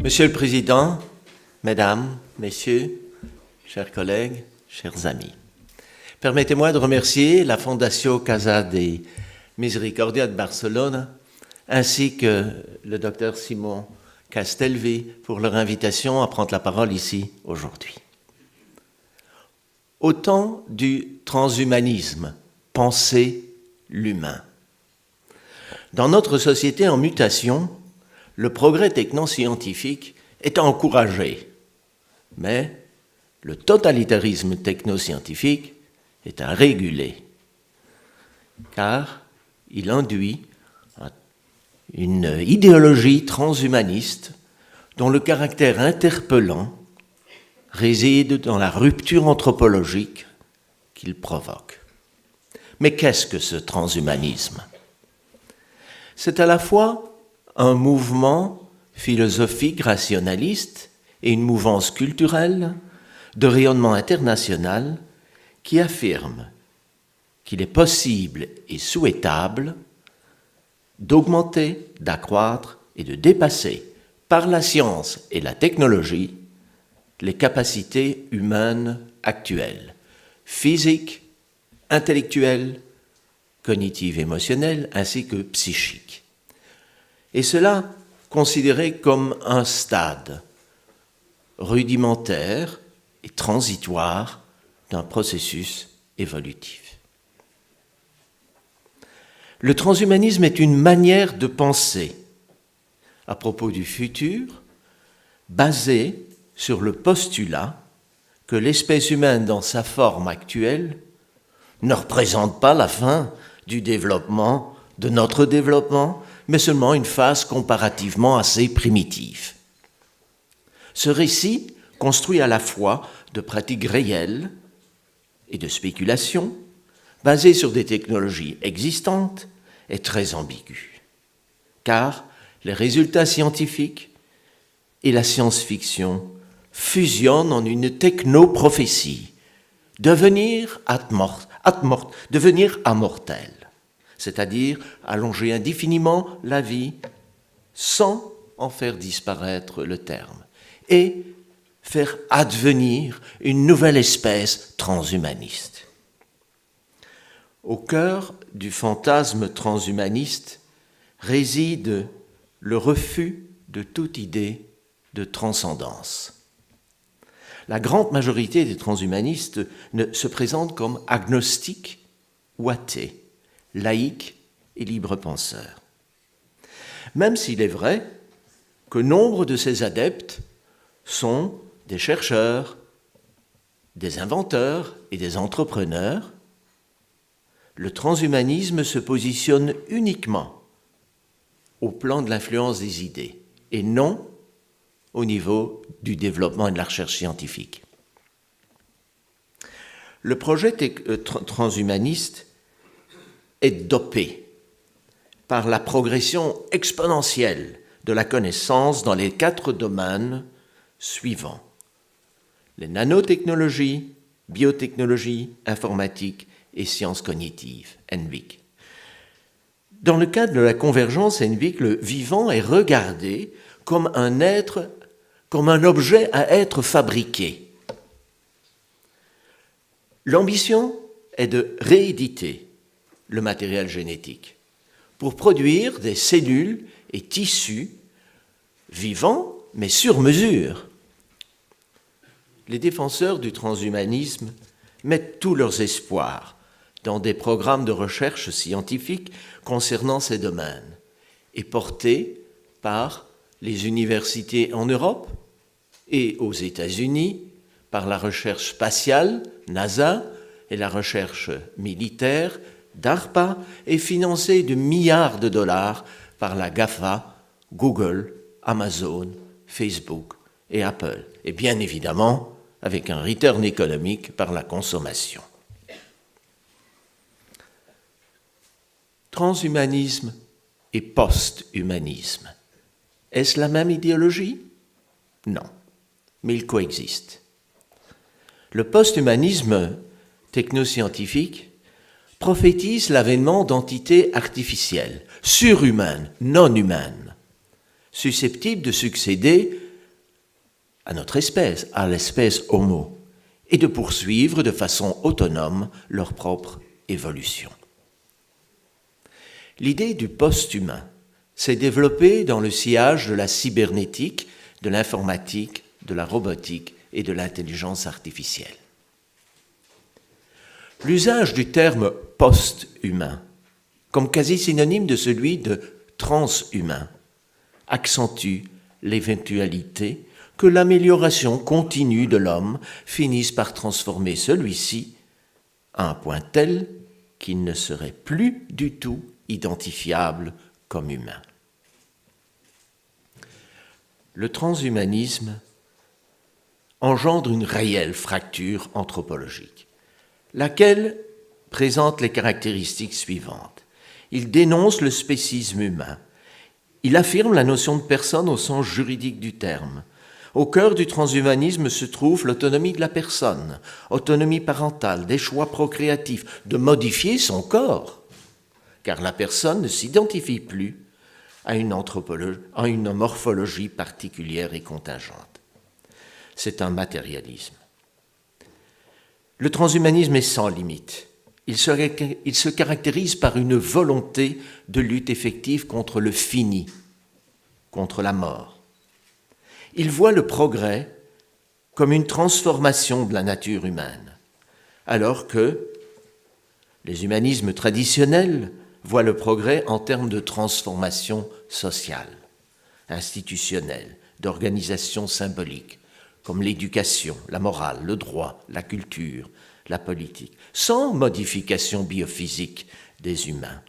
Monsieur le Président, Mesdames, Messieurs, chers collègues, chers amis, permettez-moi de remercier la Fundació Casa de Misericòrdia de Barcelone ainsi que le Dr Simon Castelvi pour leur invitation à prendre la parole ici aujourd'hui. Au temps du transhumanisme, penser l'humain. Dans notre société en mutation, le progrès technoscientifique est encouragé, mais le totalitarisme technoscientifique est à réguler, car il induit une idéologie transhumaniste dont le caractère interpellant réside dans la rupture anthropologique qu'il provoque. Mais qu'est-ce que ce transhumanisme ? C'est à la fois un mouvement philosophique rationaliste et une mouvance culturelle de rayonnement international qui affirme qu'il est possible et souhaitable d'augmenter, d'accroître et de dépasser par la science et la technologie les capacités humaines actuelles, physiques, intellectuelles, cognitives, émotionnelles, ainsi que psychiques. Et cela considéré comme un stade rudimentaire et transitoire d'un processus évolutif. Le transhumanisme est une manière de penser à propos du futur basée sur le postulat que l'espèce humaine dans sa forme actuelle ne représente pas la fin du développement, de notre développement, mais seulement une phase comparativement assez primitive. Ce récit, construit à la fois de pratiques réelles et de spéculations, basées sur des technologies existantes, est très ambigu, car les résultats scientifiques et la science-fiction fusionnent en une technoprophétie, devenir immortel, c'est-à-dire allonger indéfiniment la vie sans en faire disparaître le terme, et faire advenir une nouvelle espèce transhumaniste. Au cœur du fantasme transhumaniste réside le refus de toute idée de transcendance. La grande majorité des transhumanistes se présentent comme agnostiques ou athées, laïques et libres penseurs. Même s'il est vrai que nombre de ces adeptes sont des chercheurs, des inventeurs et des entrepreneurs, le transhumanisme se positionne uniquement au plan de l'influence des idées et non au niveau du développement et de la recherche scientifique. Le projet transhumaniste est dopé par la progression exponentielle de la connaissance dans les 4 domaines suivants: les nanotechnologies, biotechnologie, informatique et sciences cognitives, NVIC. Dans le cadre de la convergence NVIC, le vivant est regardé comme un être, comme un objet à être fabriqué. L'ambition est de rééditer le matériel génétique pour produire des cellules et tissus vivants, mais sur mesure. Les défenseurs du transhumanisme mettent tous leurs espoirs dans des programmes de recherche scientifique concernant ces domaines et portés par les universités en Europe et aux États-Unis, par la recherche spatiale, NASA, et la recherche militaire, DARPA, est financée de milliards de dollars par la GAFA, Google, Amazon, Facebook et Apple, et bien évidemment avec un return économique par la consommation. Transhumanisme et post-humanisme. Est-ce la même idéologie ? Non, mais ils coexistent. Le post-humanisme technoscientifique prophétise l'avènement d'entités artificielles, surhumaines, non humaines, susceptibles de succéder à notre espèce, à l'espèce Homo, et de poursuivre de façon autonome leur propre évolution. L'idée du post-humain s'est développée dans le sillage de la cybernétique, de l'informatique, de la robotique et de l'intelligence artificielle. L'usage du terme post-humain, comme quasi synonyme de celui de transhumain, accentue l'éventualité que l'amélioration continue de l'homme finisse par transformer celui-ci à un point tel qu'il ne serait plus du tout identifiable comme humain. Le transhumanisme engendre une réelle fracture anthropologique, laquelle présente les caractéristiques suivantes. Il dénonce le spécisme humain. Il affirme la notion de personne au sens juridique du terme. Au cœur du transhumanisme se trouve l'autonomie de la personne, autonomie parentale, des choix procréatifs, de modifier son corps, car la personne ne s'identifie plus à une morphologie particulière et contingente. C'est un matérialisme. Le transhumanisme est sans limite. Il se caractérise par une volonté de lutte effective contre le fini, contre la mort. Il voit le progrès comme une transformation de la nature humaine, alors que les humanismes traditionnels voient le progrès en termes de transformation sociale, institutionnelle, d'organisation symbolique, comme l'éducation, la morale, le droit, la culture, la politique, sans modification biophysique des humains.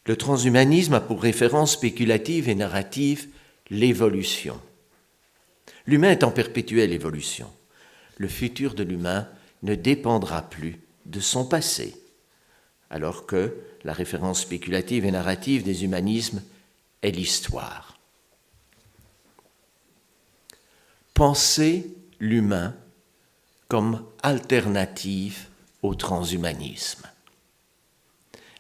Le transhumanisme a pour référence spéculative et narrative l'évolution. L'humain est en perpétuelle évolution. Le futur de l'humain ne dépendra plus de son passé, alors que la référence spéculative et narrative des humanismes est l'histoire. Penser l'humain comme alternative au transhumanisme.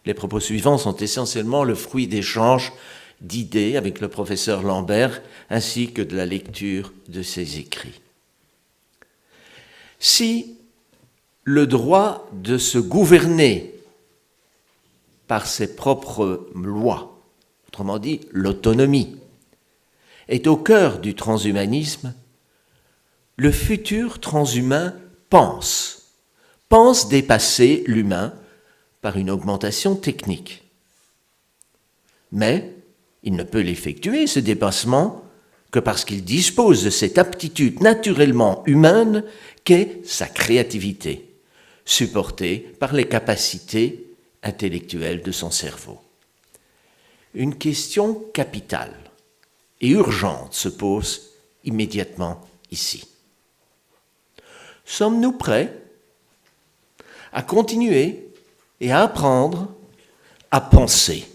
Les propos suivants sont essentiellement le fruit d'échanges d'idées avec le professeur Lambert ainsi que de la lecture de ses écrits. Si le droit de se gouverner par ses propres lois, autrement dit l'autonomie, est au cœur du transhumanisme, le futur transhumain pense dépasser l'humain par une augmentation technique. Mais il ne peut l'effectuer, ce dépassement, que parce qu'il dispose de cette aptitude naturellement humaine qu'est sa créativité, supportée par les capacités intellectuelles de son cerveau. Une question capitale et urgente se pose immédiatement ici. Sommes-nous prêts à continuer et à apprendre à penser,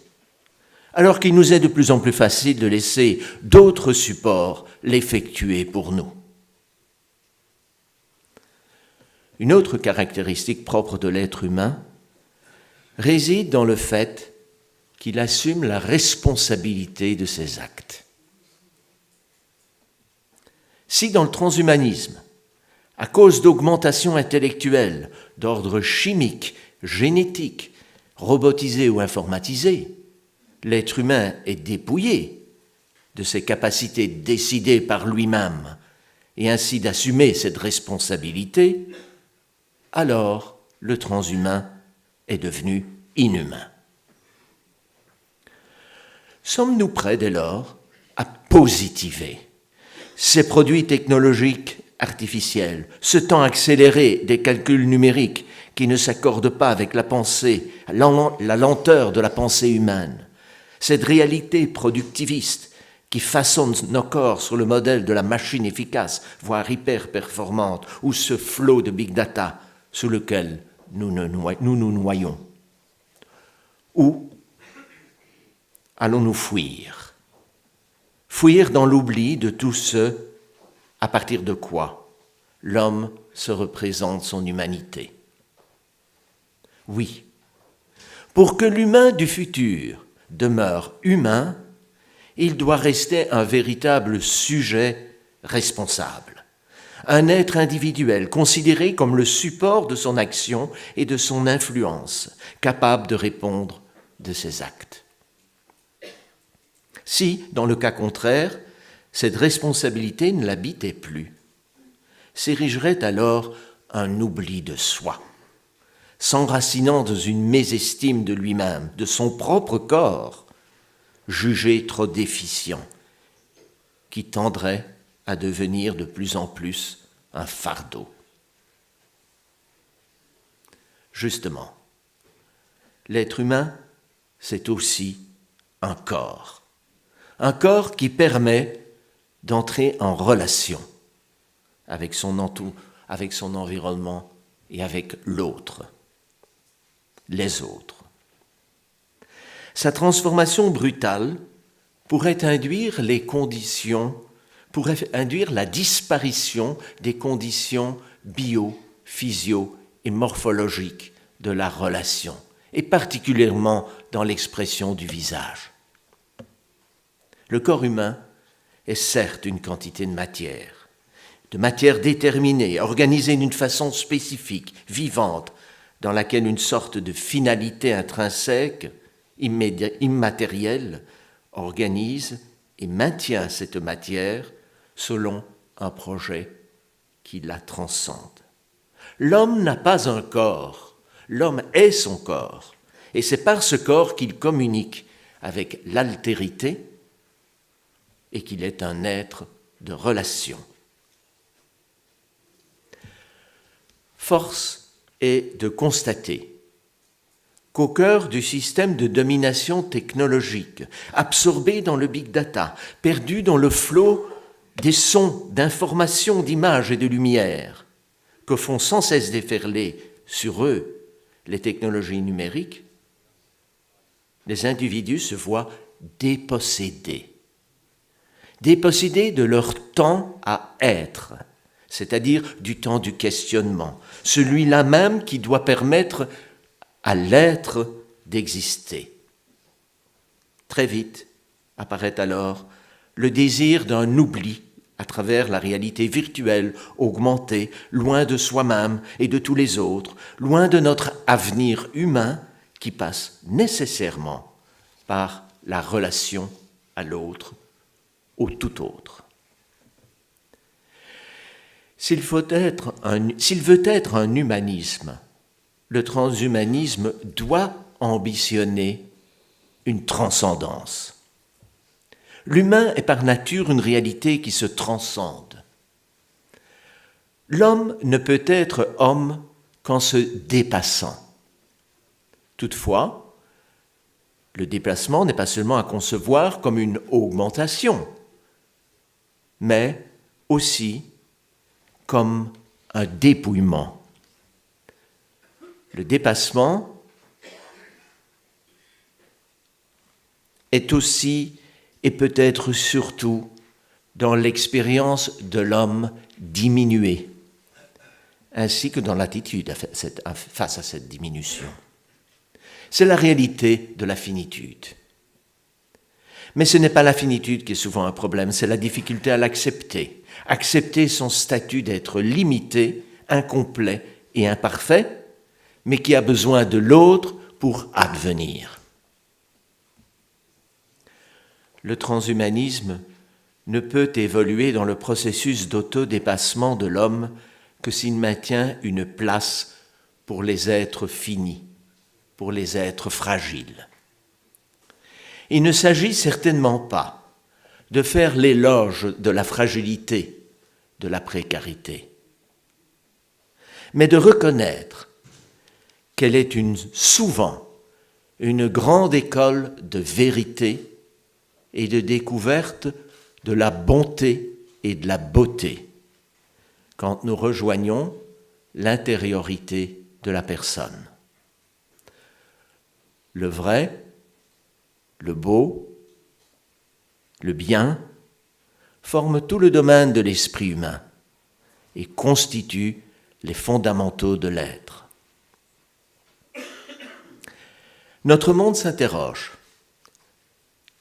alors qu'il nous est de plus en plus facile de laisser d'autres supports l'effectuer pour nous? Une autre caractéristique propre de l'être humain réside dans le fait qu'il assume la responsabilité de ses actes. Si dans le transhumanisme, à cause d'augmentations intellectuelles d'ordre chimique, génétique, robotisé ou informatisé, l'être humain est dépouillé de ses capacités de décider par lui-même et ainsi d'assumer cette responsabilité, alors le transhumain est devenu inhumain. Sommes-nous prêts dès lors à positiver ces produits technologiques artificiels, ce temps accéléré des calculs numériques qui ne s'accordent pas avec la pensée, la lenteur de la pensée humaine, cette réalité productiviste qui façonne nos corps sur le modèle de la machine efficace, voire hyper performante, ou ce flot de big data sous lequel nous nous noyons? Où allons-nous fuir? Fuir dans l'oubli de tout ce à partir de quoi l'homme se représente son humanité. Oui, pour que l'humain du futur demeure humain, il doit rester un véritable sujet responsable. Un être individuel considéré comme le support de son action et de son influence, capable de répondre de ses actes. Si, dans le cas contraire, cette responsabilité ne l'habitait plus, s'érigerait alors un oubli de soi, s'enracinant dans une mésestime de lui-même, de son propre corps, jugé trop déficient, qui tendrait à devenir de plus en plus un fardeau. Justement, l'être humain, c'est aussi un corps qui permet d'entrer en relation avec son environnement et avec l'autre, les autres. Sa transformation brutale pourrait induire la disparition des conditions bio, physio et morphologiques de la relation, et particulièrement dans l'expression du visage. Le corps humain est certes une quantité de matière déterminée, organisée d'une façon spécifique, vivante, dans laquelle une sorte de finalité intrinsèque, immatérielle, organise et maintient cette matière selon un projet qui la transcende. L'homme n'a pas un corps, l'homme est son corps, et c'est par ce corps qu'il communique avec l'altérité et qu'il est un être de relation. Force est de constater qu'au cœur du système de domination technologique, absorbé dans le big data, perdu dans le flot des sons, d'informations, d'images et de lumière, que font sans cesse déferler sur eux les technologies numériques, les individus se voient dépossédés de leur temps à être, c'est-à-dire du temps du questionnement, celui-là même qui doit permettre à l'être d'exister. Très vite apparaît alors le désir d'un oubli à travers la réalité virtuelle, augmentée, loin de soi-même et de tous les autres, loin de notre avenir humain qui passe nécessairement par la relation à l'autre, au tout autre. S'il veut être un humanisme, le transhumanisme doit ambitionner une transcendance. L'humain est par nature une réalité qui se transcende. L'homme ne peut être homme qu'en se dépassant. Toutefois, le déplacement n'est pas seulement à concevoir comme une augmentation, mais aussi comme un dépouillement. Le dépassement est aussi et peut-être surtout dans l'expérience de l'homme diminué, ainsi que dans l'attitude face à cette diminution. C'est la réalité de la finitude. Mais ce n'est pas la finitude qui est souvent un problème, c'est la difficulté à l'accepter. Accepter son statut d'être limité, incomplet et imparfait, mais qui a besoin de l'autre pour advenir. Le transhumanisme ne peut évoluer dans le processus d'autodépassement de l'homme que s'il maintient une place pour les êtres finis, pour les êtres fragiles. Il ne s'agit certainement pas de faire l'éloge de la fragilité, de la précarité, mais de reconnaître qu'elle est souvent une grande école de vérité et de découverte de la bonté et de la beauté quand nous rejoignons l'intériorité de la personne. Le vrai, le beau, le bien forment tout le domaine de l'esprit humain et constituent les fondamentaux de l'être. Notre monde s'interroge.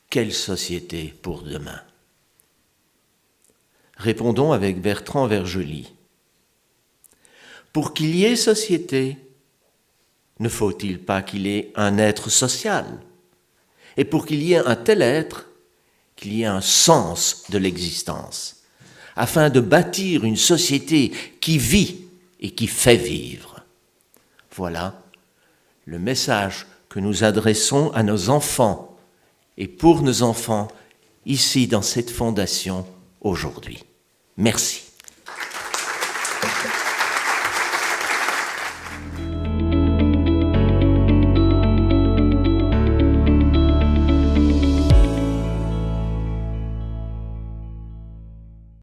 Quelle société pour demain ? Répondons avec Bertrand Vergely. Pour qu'il y ait société, ne faut-il pas qu'il y ait un être social? Et pour qu'il y ait un tel être, qu'il y ait un sens de l'existence, afin de bâtir une société qui vit et qui fait vivre. Voilà le message que nous adressons à nos enfants et pour nos enfants ici dans cette fondation aujourd'hui. Merci.